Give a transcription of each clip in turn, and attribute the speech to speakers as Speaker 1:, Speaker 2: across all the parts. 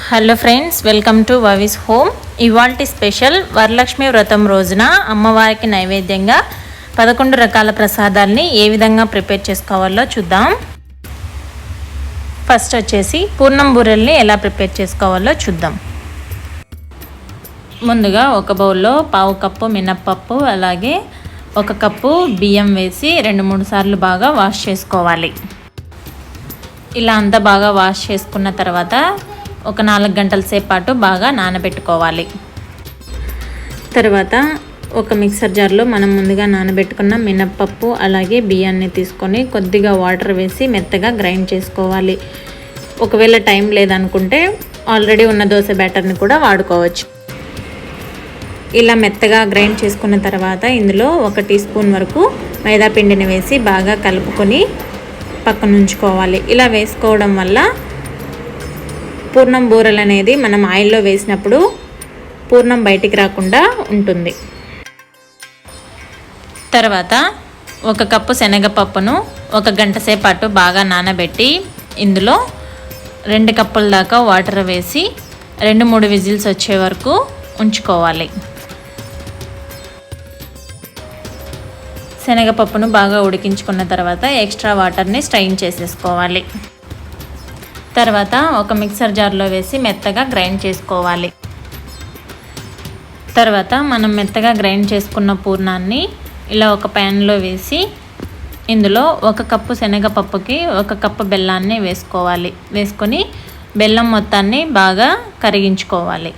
Speaker 1: Hello friends, welcome to వవీస్ home. ఇవాల్టి special Varalakshmi Vratam రోజున అమ్మవారికి నైవేద్యంగా 11 రకాల ప్రసాదాల్ని ఏ విధంగా ప్రిపేర్ చేసుకోవాలో చూద్దాం. ఫస్ట్ వచ్చేసి పూర్ణం బూరెల్ని ఎలా ప్రిపేర్ చేసుకోవాలో చూద్దాం. ముందుగా ఒక బౌల్లో 1/2 కప్పు మినప్పప్పు అలాగే 1 కప్పు బియ్యం వేసి 2-3 సార్లు బాగా వాష్ చేసుకోవాలి. ఇలా అంతా బాగా వాష్ చేసుకున్న తర్వాత ఒక 4 గంటల సేపు పాటు బాగా నానబెట్టుకోవాలి. తర్వాత ఒక మిక్సర్ జార్లో మనం ముందుగా నానబెట్టుకున్న మినప్పప్పు అలాగే బియ్యాన్ని తీసుకొని కొద్దిగా వాటర్ వేసి మెత్తగా గ్రైండ్ చేసుకోవాలి. ఒకవేళ టైం లేదనుకుంటే ఆల్రెడీ ఉన్న దోశ బ్యాటర్ని కూడా వాడుకోవచ్చు. ఇలా మెత్తగా గ్రైండ్ చేసుకున్న తర్వాత ఇందులో 1 టీ స్పూన్ వరకు మైదా పిండిని వేసి బాగా కలుపుకొని పక్కన ఉంచుకోవాలి. ఇలా వేసుకోవడం వల్ల పూర్ణం బూరెలు అనేది మనం ఆయిల్లో వేసినప్పుడు పూర్ణం బయటికి రాకుండా ఉంటుంది. తర్వాత 1 కప్పు శనగపప్పును 1 గంట సేపు పాటు బాగా నానబెట్టి ఇందులో 2 కప్పుల దాకా వాటర్ వేసి 2-3 విజిల్స్ వచ్చే వరకు ఉంచుకోవాలి. శనగపప్పును బాగా ఉడికించుకున్న తర్వాత ఎక్స్ట్రా వాటర్ని స్ట్రెయిన్ చేసేసుకోవాలి. తర్వాత ఒక మిక్సర్ జార్లో వేసి మెత్తగా గ్రైండ్ చేసుకోవాలి. తర్వాత మనం మెత్తగా గ్రైండ్ చేసుకున్న పూర్ణాన్ని ఇలా ఒక ప్యాన్లో వేసి ఇందులో 1 కప్పు శనగపప్పుకి 1 కప్పు బెల్లాన్ని వేసుకోవాలి. వేసుకొని బెల్లం మొత్తాన్ని బాగా కరిగించుకోవాలి.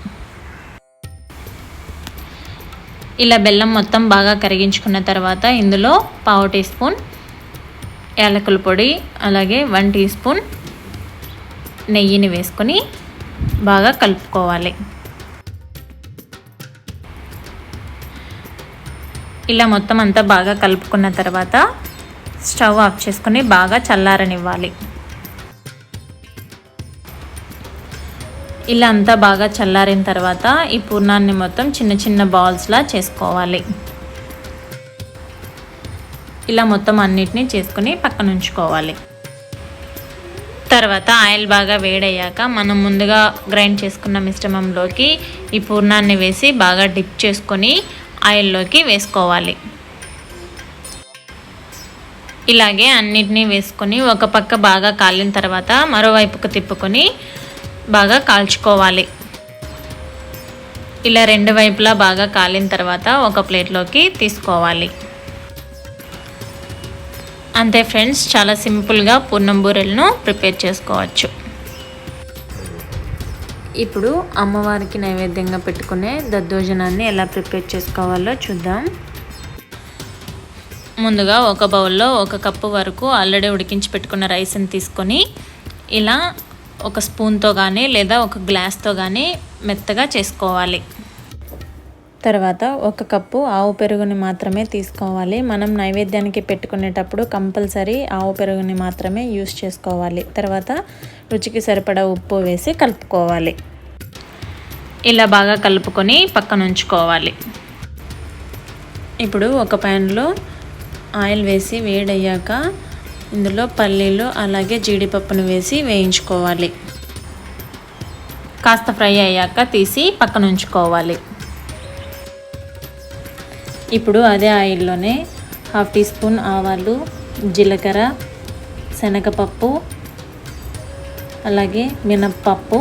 Speaker 1: ఇలా బెల్లం మొత్తం బాగా కరిగించుకున్న తర్వాత ఇందులో 1/2 టీ స్పూన్ యాలకుల పొడి అలాగే 1 టీ స్పూన్ నెయ్యిని వేసుకొని బాగా కలుపుకోవాలి. ఇలా మొత్తం అంతా బాగా కలుపుకున్న తర్వాత స్టవ్ ఆఫ్ చేసుకొని బాగా చల్లారనివ్వాలి. ఇలా అంతా బాగా చల్లారిన తర్వాత ఈ పూర్ణాన్ని మొత్తం చిన్న చిన్న బాల్స్లా చేసుకోవాలి. ఇలా మొత్తం అన్నిటినీ చేసుకొని పక్కన ఉంచుకోవాలి. తర్వాత ఆయిల్ బాగా వేడయ్యాక మనం ముందుగా గ్రైండ్ చేసుకున్న మిశ్రమంలోకి ఈ పూర్ణాన్ని వేసి బాగా డిప్ చేసుకొని ఆయిల్లోకి వేసుకోవాలి. ఇలాగే అన్నిటినీ వేసుకొని ఒక పక్క బాగా కాలిన తర్వాత మరోవైపుకు తిప్పుకొని బాగా కాల్చుకోవాలి. ఇలా 2 వైపులా బాగా కాలిన తర్వాత ఒక ప్లేట్లోకి తీసుకోవాలి. అంతే ఫ్రెండ్స్, చాలా సింపుల్గా పూర్ణం బూరెలను ప్రిపేర్ చేసుకోవచ్చు. ఇప్పుడు అమ్మవారికి నైవేద్యంగా పెట్టుకునే దద్దోజనాన్ని ఎలా ప్రిపేర్ చేసుకోవాలో చూద్దాం. ముందుగా ఒక బౌల్లో 1 కప్పు వరకు ఆల్రెడీ ఉడికించి పెట్టుకున్న రైస్ని తీసుకొని ఇలా ఒక స్పూన్తో కానీ లేదా ఒక గ్లాస్తో కానీ మెత్తగా చేసుకోవాలి. తర్వాత 1 కప్పు ఆవు పెరుగుని మాత్రమే తీసుకోవాలి. మనం నైవేద్యానికి పెట్టుకునేటప్పుడు కంపల్సరీ ఆవు పెరుగుని మాత్రమే యూస్ చేసుకోవాలి. తర్వాత రుచికి సరిపడా ఉప్పు వేసి కలుపుకోవాలి. ఇలా బాగా కలుపుకొని పక్కన ఉంచుకోవాలి. ఇప్పుడు ఒక ప్యాన్లో ఆయిల్ వేసి వేడయ్యాక ఇందులో పల్లీలు అలాగే జీడిపప్పును వేసి వేయించుకోవాలి. కాస్త ఫ్రై అయ్యాక తీసి పక్కన ఉంచుకోవాలి. ఇప్పుడు అదే ఆయిల్లోనే 1/2 టీ స్పూన్ ఆవాలు, జీలకర్ర, శనగపప్పు అలాగే మినప్పప్పు,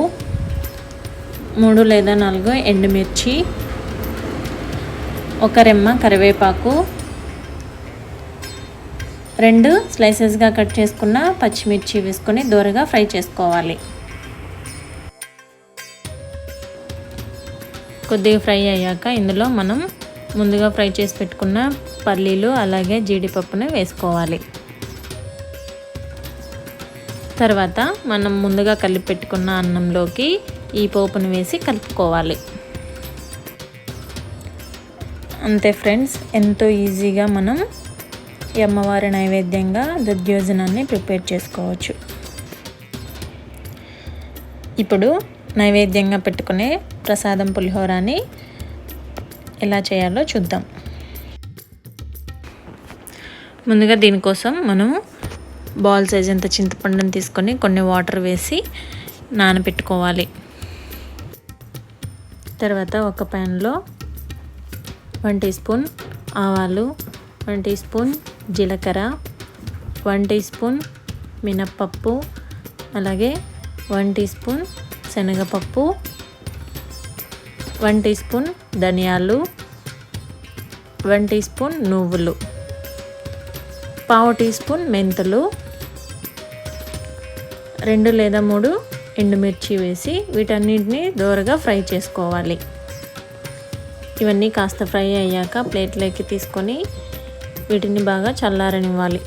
Speaker 1: 3 లేదా 4 ఎండుమిర్చి, 1 రెమ్మ కరివేపాకు, 2 స్లైసెస్గా కట్ చేసుకున్న పచ్చిమిర్చి వేసుకొని దోరగా ఫ్రై చేసుకోవాలి. కొద్దిగా ఫ్రై అయ్యాక ఇందులో మనం ముందుగా ఫ్రై చేసి పెట్టుకున్న పల్లీలు అలాగే జీడిపప్పును వేసుకోవాలి. తర్వాత మనం ముందుగా కలిపి పెట్టుకున్న అన్నంలోకి ఈ పోపును వేసి కలుపుకోవాలి. అంతే ఫ్రెండ్స్, ఎంతో ఈజీగా మనం ఈ అమ్మవారి నైవేద్యంగా దద్దోజనాన్ని ప్రిపేర్ చేసుకోవచ్చు. ఇప్పుడు నైవేద్యంగా పెట్టుకునే ప్రసాదం పులిహోరాని ఎలా చేయాలో చూద్దాం. ముందుగా దీనికోసం మనం బాల్ సైజ్ అంత చింతపండుని తీసుకొని కొన్ని వాటర్ వేసి నానబెట్టుకోవాలి. తర్వాత ఒక ప్యాన్లో 1 టీ స్పూన్ ఆవాలు, 1 టీ స్పూన్ జీలకర్ర, 1 టీ స్పూన్ మినప్పప్పు, అలాగే 1 టీ స్పూన్ శనగపప్పు, 1 టీ స్పూన్ ధనియాలు, 1 టీ స్పూన్ నువ్వులు, పావు టీ స్పూన్ మెంతులు, 2 లేదా 3 ఎండుమిర్చి వేసి వీటన్నిటిని దోరగా ఫ్రై చేసుకోవాలి. ఇవన్నీ కాస్త ఫ్రై అయ్యాక ప్లేట్లోకి తీసుకొని వీటిని బాగా చల్లారనివ్వాలి.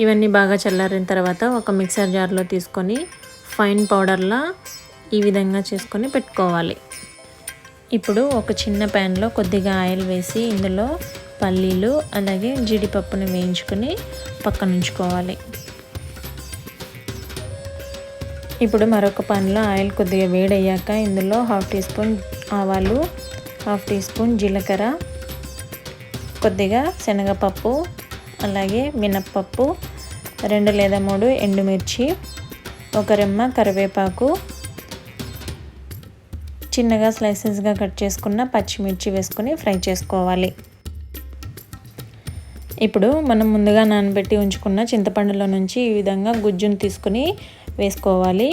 Speaker 1: ఇవన్నీ బాగా చల్లారిన తర్వాత ఒక మిక్సర్ జార్లో తీసుకొని ఫైన్ పౌడర్లా ఈ విధంగా చేసుకొని పెట్టుకోవాలి. ఇప్పుడు ఒక చిన్న ప్యాన్లో కొద్దిగా ఆయిల్ వేసి ఇందులో పల్లీలు అలాగే జీడిపప్పుని వేయించుకొని పక్కన ఉంచుకోవాలి. ఇప్పుడు మరొక ప్యాన్లో ఆయిల్ కొద్దిగా వేడయ్యాక ఇందులో 1/2 టీ స్పూన్ ఆవాలు, 1/2 టీ స్పూన్ జీలకర్ర, కొద్దిగా శనగపప్పు, అలాగే మినప్పప్పు, 2 లేదా 3 ఎండుమిర్చి, ఒక రెమ్మ కరివేపాకు, చిన్నగా స్లైసెస్గా కట్ చేసుకున్న పచ్చిమిర్చి వేసుకొని ఫ్రై చేసుకోవాలి. ఇప్పుడు మనం ముందుగా నానబెట్టి ఉంచుకున్న చింతపండులో నుంచి ఈ విధంగా గుజ్జును తీసుకుని వేసుకోవాలి.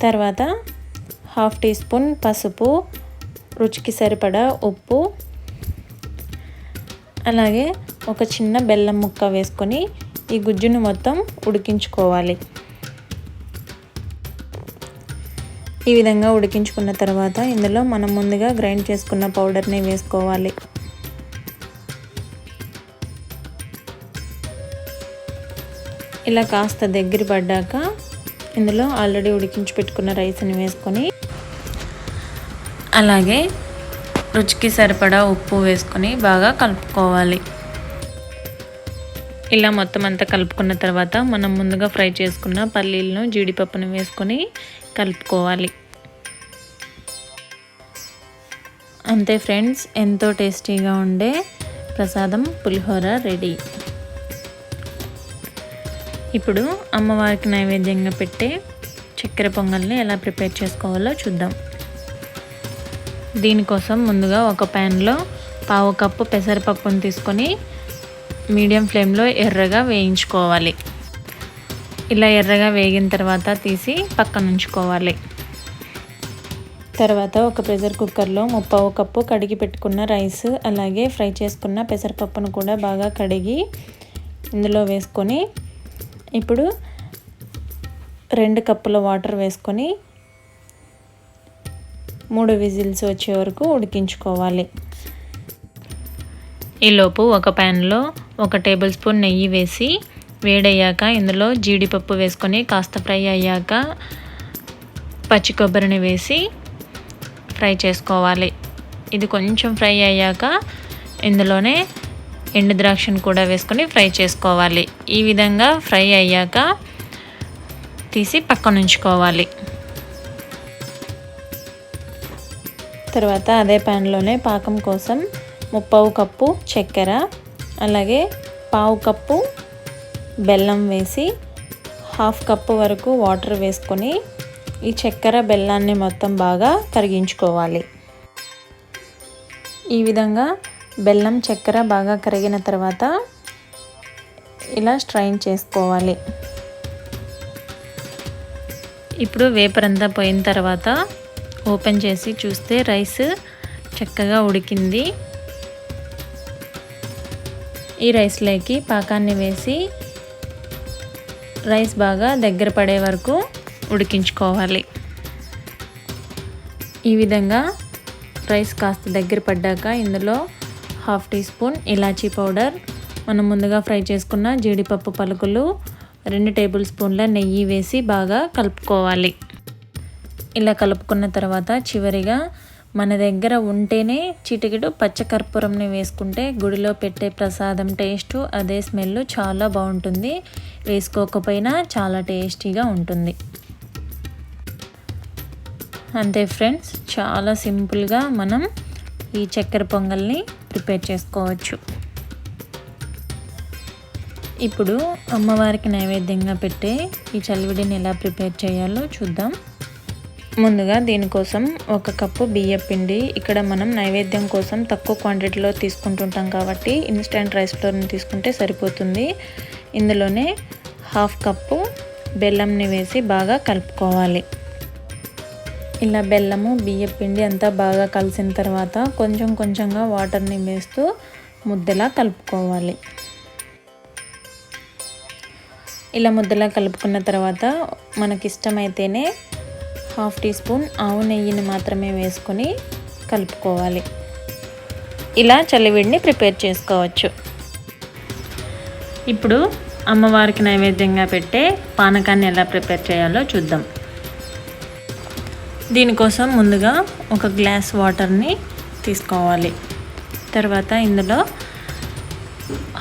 Speaker 1: తర్వాత 1/2 టీ స్పూన్ పసుపు, రుచికి సరిపడా ఉప్పు, అలాగే ఒక చిన్న బెల్లం ముక్క వేసుకొని ఈ గుజ్జును మొత్తం ఉడికించుకోవాలి. ఈ విధంగా ఉడికించుకున్న తర్వాత ఇందులో మనం ముందుగా గ్రైండ్ చేసుకున్న పౌడర్ని వేసుకోవాలి. ఇలా కాస్త దగ్గర పడ్డాక ఇందులో ఆల్రెడీ ఉడికించి పెట్టుకున్న రైస్ని వేసుకొని అలాగే రుచికి సరిపడా ఉప్పు వేసుకొని బాగా కలుపుకోవాలి. ఇలా మొత్తం అంతా కలుపుకున్న తర్వాత మనం ముందుగా ఫ్రై చేసుకున్న పల్లీలను జీడిపప్పును వేసుకొని కలుపుకోవాలి. అంతే ఫ్రెండ్స్, ఎంతో టేస్టీగా ఉండే ప్రసాదం పులిహోర రెడీ. ఇప్పుడు అమ్మవారికి నైవేద్యంగా పెట్టే చక్కెర పొంగల్ని ఎలా ప్రిపేర్ చేసుకోవాలో చూద్దాం. దీనికోసం ముందుగా ఒక ప్యాన్లో 1/2 కప్పు పెసరపప్పును తీసుకొని మీడియం ఫ్లేమ్లో ఎర్రగా వేయించుకోవాలి. ఇలా ఎర్రగా వేగిన తర్వాత తీసి పక్కన ఉంచుకోవాలి. తర్వాత ఒక ప్రెషర్ కుక్కర్లో 1/2 కప్పు కడిగి పెట్టుకున్న రైస్ అలాగే ఫ్రై చేసుకున్న పెసరపప్పును కూడా బాగా కడిగి ఇందులో వేసుకొని ఇప్పుడు 2 కప్పుల వాటర్ వేసుకొని 3 విజిల్స్ వచ్చే వరకు ఉడికించుకోవాలి. ఈలోపు ఒక ప్యాన్లో 1 టేబుల్ స్పూన్ నెయ్యి వేసి వేడయ్యాక ఇందులో జీడిపప్పు వేసుకొని కాస్త ఫ్రై అయ్యాక పచ్చి కొబ్బరిని వేసి ఫ్రై చేసుకోవాలి. ఇది కొంచెం ఫ్రై అయ్యాక ఇందులోనే ఎండు ద్రాక్షను కూడా వేసుకొని ఫ్రై చేసుకోవాలి. ఈ విధంగా ఫ్రై అయ్యాక తీసి పక్కన ఉంచుకోవాలి. తర్వాత అదే ప్యాన్లోనే పాకం కోసం 1/2 కప్పు చక్కెర అలాగే 1/2 కప్పు బెల్లం వేసి 1/2 కప్పు వరకు వాటర్ వేసుకొని ఈ చక్కెర బెల్లాన్ని మొత్తం బాగా కరిగించుకోవాలి. ఈ విధంగా బెల్లం చక్కెర బాగా కరిగిన తర్వాత ఇలా స్ట్రైన్ చేసుకోవాలి. ఇప్పుడు వేపరంతా పోయిన తర్వాత ఓపెన్ చేసి చూస్తే రైస్ చక్కగా ఉడికింది. ఈ రైస్లోకి పాకాన్ని వేసి రైస్ బాగా దగ్గర పడే వరకు ఉడికించుకోవాలి. ఈ విధంగా రైస్ కాస్త దగ్గర పడ్డాక ఇందులో 1/2 టీ స్పూన్ ఇలాచీ పౌడర్, మనం ముందుగా ఫ్రై చేసుకున్న జీడిపప్పు పలుకులు, 2 టేబుల్ స్పూన్ల నెయ్యి వేసి బాగా కలుపుకోవాలి. ఇలా కలుపుకున్న తర్వాత చివరిగా మన దగ్గర ఉంటేనే చిటికెడు పచ్చకర్పూరంని వేసుకుంటే గుడిలో పెట్టే ప్రసాదం టేస్ట్ అదే స్మెల్ చాలా బాగుంటుంది. వేసుకోకపోయినా చాలా టేస్టీగా ఉంటుంది. అంతే ఫ్రెండ్స్, చాలా సింపుల్గా మనం ఈ చక్కెర పొంగల్ని ప్రిపేర్ చేసుకోవచ్చు. ఇప్పుడు అమ్మవారికి నైవేద్యంగా పెట్టే ఈ చలివిడిని ఎలా ప్రిపేర్ చేయాలో చూద్దాం. ముందుగా దీనికోసం 1 కప్పు బియ్యం పిండి, ఇక్కడ మనం నైవేద్యం కోసం తక్కువ క్వాంటిటీలో తీసుకుంటుంటాం కాబట్టి ఇన్స్టెంట్ రైస్ ఫ్లోర్ని తీసుకుంటే సరిపోతుంది. ఇందులోనే 1/2 కప్పు బెల్లంని వేసి బాగా కలుపుకోవాలి. ఇలా బెల్లము బియ్యం పిండి అంతా బాగా కలిసిన తర్వాత కొంచెం కొంచెంగా వాటర్ని వేస్తూ ముద్దలా కలుపుకోవాలి. ఇలా ముద్దలా కలుపుకున్న తర్వాత మనకిష్టమైతేనే 1/2 టీ స్పూన్ ఆవు నెయ్యిని మాత్రమే వేసుకొని కలుపుకోవాలి. ఇలా చలివిడిని ప్రిపేర్ చేసుకోవచ్చు. ఇప్పుడు అమ్మవారికి నైవేద్యంగా పెట్టే పానకాన్ని ఎలా ప్రిపేర్ చేయాలో చూద్దాం. దీనికోసం ముందుగా 1 గ్లాస్ వాటర్ని తీసుకోవాలి. తర్వాత ఇందులో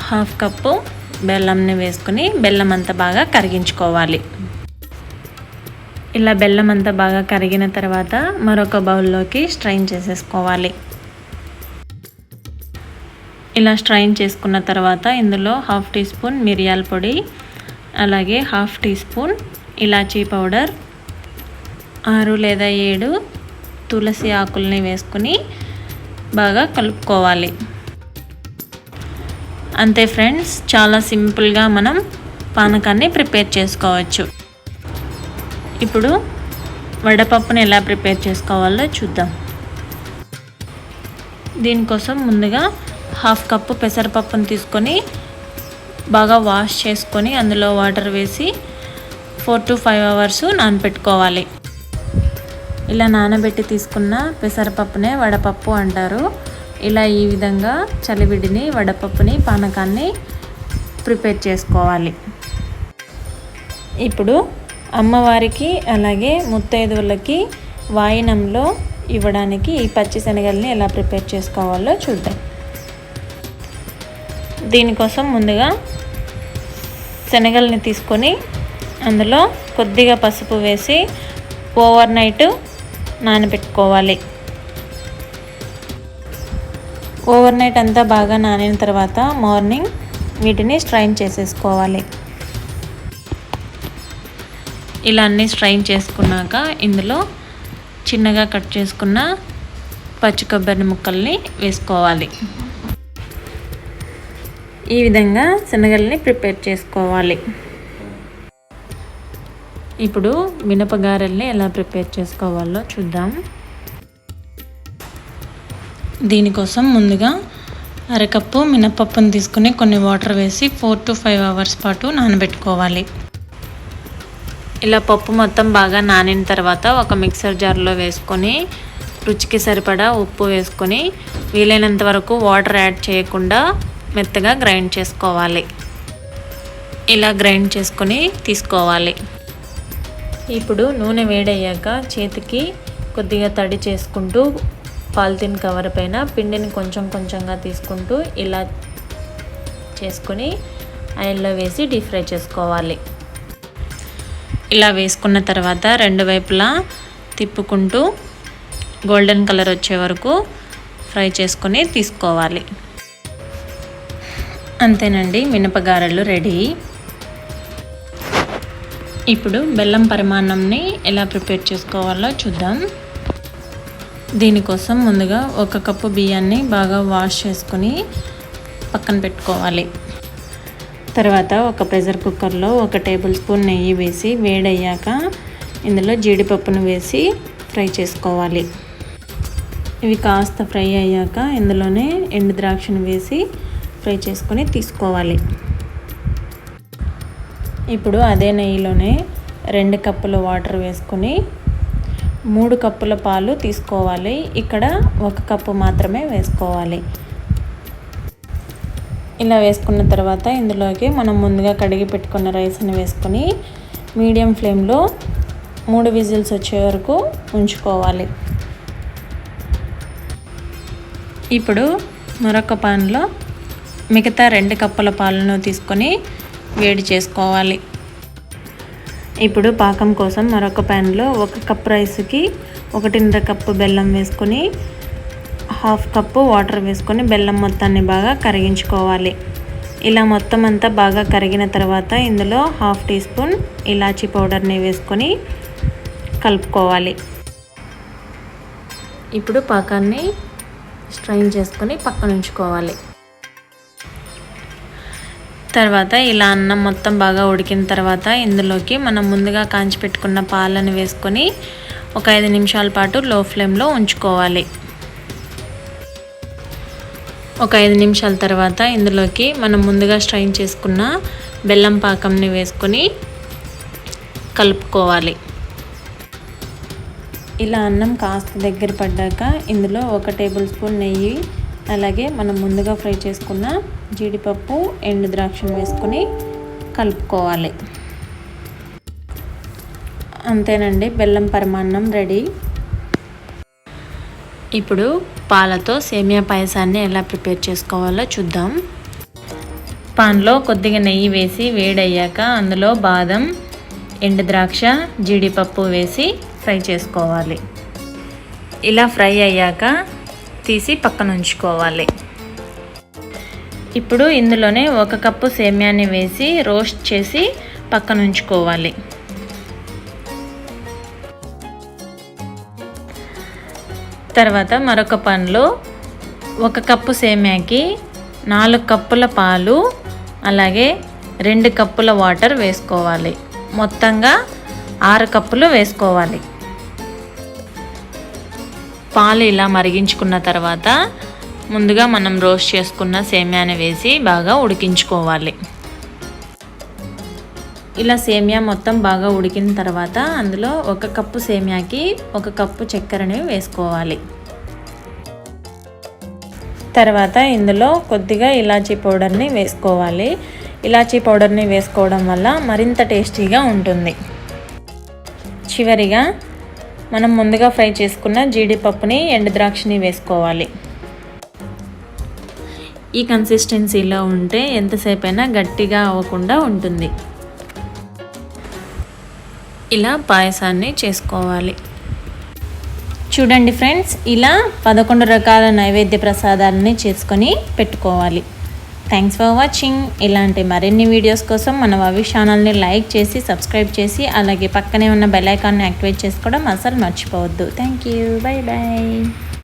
Speaker 1: 1/2 కప్పు బెల్లంని వేసుకుని బెల్లం అంతా బాగా కరిగించుకోవాలి. ఇలా బెల్లం అంతా బాగా కరిగిన తర్వాత మరొక బౌల్లోకి స్ట్రైన్ చేసేసుకోవాలి. ఇలా స్ట్రైన్ చేసుకున్న తర్వాత ఇందులో 1/2 టీ స్పూన్ మిరియాల పొడి, అలాగే 1/2 టీ స్పూన్ ఇలాచీ పౌడర్, 6 లేదా 7 తులసి ఆకుల్ని వేసుకుని బాగా కలుపుకోవాలి. అంతే ఫ్రెండ్స్, చాలా సింపుల్గా మనం పానకాన్ని ప్రిపేర్ చేసుకోవచ్చు. ఇప్పుడు వడపప్పుని ఎలా ప్రిపేర్ చేసుకోవాలో చూద్దాం. దీనికోసం ముందుగా 1/2 కప్పు పెసరపప్పును తీసుకొని బాగా వాష్ చేసుకొని అందులో వాటర్ వేసి 4 to 5 అవర్స్ నానబెట్టుకోవాలి. ఇలా నానబెట్టి తీసుకున్న పెసరపప్పునే వడపప్పు అంటారు. ఇలా ఈ విధంగా చలివిడిని, వడపప్పుని, పానకాన్ని ప్రిపేర్ చేసుకోవాలి. ఇప్పుడు అమ్మవారికి అలాగే ముత్తైదువులకి వాయినంలో ఇవ్వడానికి ఈ పచ్చి శనగల్ని ఎలా ప్రిపేర్ చేసుకోవాలో చూద్దాం. దీనికోసం ముందుగా శనగల్ని తీసుకొని అందులో కొద్దిగా పసుపు వేసి ఓవర్ నైట్ నానబెట్టుకోవాలి. ఓవర్ నైట్ అంతా బాగా నానిన తర్వాత మార్నింగ్ వీటిని స్ట్రైన్ చేసేసుకోవాలి. ఇలా అన్నీ స్ట్రైన్ చేసుకున్నాక ఇందులో చిన్నగా కట్ చేసుకున్న పచ్చి కొబ్బరి ముక్కల్ని వేసుకోవాలి. ఈ విధంగా శనగల్ని ప్రిపేర్ చేసుకోవాలి. ఇప్పుడు మినపగారెల్ని ఎలా ప్రిపేర్ చేసుకోవాలో చూద్దాం. దీనికోసం ముందుగా 1/2 కప్పు మినపప్పును తీసుకుని కొన్ని వాటర్ వేసి 4 to 5 అవర్స్ పాటు నానబెట్టుకోవాలి. ఇలా పప్పు మొత్తం బాగా నానిన తర్వాత ఒక మిక్సర్ జార్లో వేసుకొని రుచికి సరిపడా ఉప్పు వేసుకొని వీలైనంత వరకు వాటర్ యాడ్ చేయకుండా మెత్తగా గ్రైండ్ చేసుకోవాలి. ఇలా గ్రైండ్ చేసుకొని తీసుకోవాలి. ఇప్పుడు నూనె వేడయ్యాక చేతికి కొద్దిగా తడి చేసుకుంటూ పాలిథిన్ కవర్ పైన పిండిని కొంచెం కొంచెంగా తీసుకుంటూ ఇలా చేసుకొని ఆయిల్లో వేసి డీప్ ఫ్రై చేసుకోవాలి. ఇలా వేసుకున్న తర్వాత 2 వైపులా తిప్పుకుంటూ గోల్డెన్ కలర్ వచ్చే వరకు ఫ్రై చేసుకొని తీసుకోవాలి. అంతేనండి, మినపగారెలు రెడీ. ఇప్పుడు బెల్లం పరిమాణంని ఎలా ప్రిపేర్ చేసుకోవాలో చూద్దాం. దీనికోసం ముందుగా 1 కప్పు బియ్యాన్ని బాగా వాష్ చేసుకొని పక్కన పెట్టుకోవాలి. తర్వాత ఒక ప్రెషర్ కుక్కర్లో 1 టేబుల్ స్పూన్ నెయ్యి వేసి వేడయ్యాక ఇందులో జీడిపప్పును వేసి ఫ్రై చేసుకోవాలి. ఇవి కాస్త ఫ్రై అయ్యాక ఇందులోనే ఎండు ద్రాక్షను వేసి ఫ్రై చేసుకొని తీసుకోవాలి. ఇప్పుడు అదే నెయ్యిలోనే 2 కప్పుల వాటర్ వేసుకొని 3 కప్పుల పాలు తీసుకోవాలి. ఇక్కడ 1 కప్పు మాత్రమే వేసుకోవాలి. ఇలా వేసుకున్న తర్వాత ఇందులోకి మనం ముందుగా కడిగి పెట్టుకున్న రైస్ని వేసుకొని మీడియం ఫ్లేమ్లో 3 విజిల్స్ వచ్చే వరకు ఉంచుకోవాలి. ఇప్పుడు మరొక పాన్లో మిగతా 2 కప్పుల పాలను తీసుకొని వేడి చేసుకోవాలి. ఇప్పుడు పాకం కోసం మరొక ప్యాన్లో 1 కప్ రైస్కి 1.5 కప్పు బెల్లం వేసుకొని 1/2 కప్పు వాటర్ వేసుకొని బెల్లం మొత్తాన్ని బాగా కరిగించుకోవాలి. ఇలా మొత్తం అంతా బాగా కరిగిన తర్వాత ఇందులో 1/2 టీ స్పూన్ ఇలాచీ పౌడర్ని వేసుకొని కలుపుకోవాలి. ఇప్పుడు పాకాన్ని స్ట్రైన్ చేసుకొని పక్కన ఉంచుకోవాలి. తర్వాత ఇలా అన్నం మొత్తం బాగా ఉడికిన తర్వాత ఇందులోకి మనం ముందుగా కాంచి పెట్టుకున్న పాలను వేసుకొని ఒక 5 నిమిషాల పాటు లో ఫ్లేమ్లో ఉంచుకోవాలి. ఒక 5 నిమిషాల తర్వాత ఇందులోకి మనం ముందుగా స్ట్రైన్ చేసుకున్న బెల్లం పాకంని వేసుకొని కలుపుకోవాలి. ఇలా అన్నం కాస్త దగ్గర పడ్డాక ఇందులో 1 టేబుల్ స్పూన్ నెయ్యి, అలాగే మనం ముందుగా ఫ్రై చేసుకున్న జీడిపప్పు, ఎండు ద్రాక్షను వేసుకొని కలుపుకోవాలి. అంతేనండి, బెల్లం పరమాన్నం రెడీ. ఇప్పుడు పాలతో సేమియా పాయసాన్ని ఎలా ప్రిపేర్ చేసుకోవాలో చూద్దాం. పాన్లో కొద్దిగా నెయ్యి వేసి వేడయ్యాక అందులో బాదం, ఎండు ద్రాక్ష, జీడిపప్పు వేసి ఫ్రై చేసుకోవాలి. ఇలా ఫ్రై అయ్యాక తీసి పక్కన ఉంచుకోవాలి. ఇప్పుడు ఇందులోనే 1 కప్పు సేమియాని వేసి రోస్ట్ చేసి పక్కన ఉంచుకోవాలి. తర్వాత మరొక పాన్లో 1 కప్పు సేమియాకి 4 కప్పుల పాలు, అలాగే 2 కప్పుల వాటర్ వేసుకోవాలి. మొత్తంగా 6 కప్పులు వేసుకోవాలి. పాలు ఇలా మరిగించుకున్న తర్వాత ముందుగా మనం రోస్ట్ చేసుకున్న సేమియాని వేసి బాగా ఉడికించుకోవాలి. ఇలా సేమియా మొత్తం బాగా ఉడికిన తర్వాత అందులో 1 కప్పు సేమియాకి 1 కప్పు చక్కెరని వేసుకోవాలి. తర్వాత ఇందులో కొద్దిగా ఇలాచీ పౌడర్ని వేసుకోవాలి. ఇలాచీ పౌడర్ని వేసుకోవడం వల్ల మరింత టేస్టీగా ఉంటుంది. చివరిగా మనం ముందుగా ఫ్రై చేసుకున్న జీడిపప్పుని, ఎండు ద్రాక్షని వేసుకోవాలి. ఈ కన్సిస్టెన్సీలో ఉంటే ఎంతసేపు అయినా గట్టిగా అవ్వకుండా ఉంటుంది. ఇలా పాయసాన్ని చేసుకోవాలి. చూడండి ఫ్రెండ్స్, ఇలా 11 రకాల నైవేద్య ప్రసాదాలని చేసుకొని పెట్టుకోవాలి. Thanks for watching. ఇలాంటి మరిన్ని వీడియోస్ కోసం మన వవి ఛానల్ని లైక్ చేసి సబ్స్క్రైబ్ చేసి అలాగే పక్కనే ఉన్న బెల్ ఐకాన్ని యాక్టివేట్ చేసుకోవడం అసలు మర్చిపోవద్దు. Thank you. Bye bye.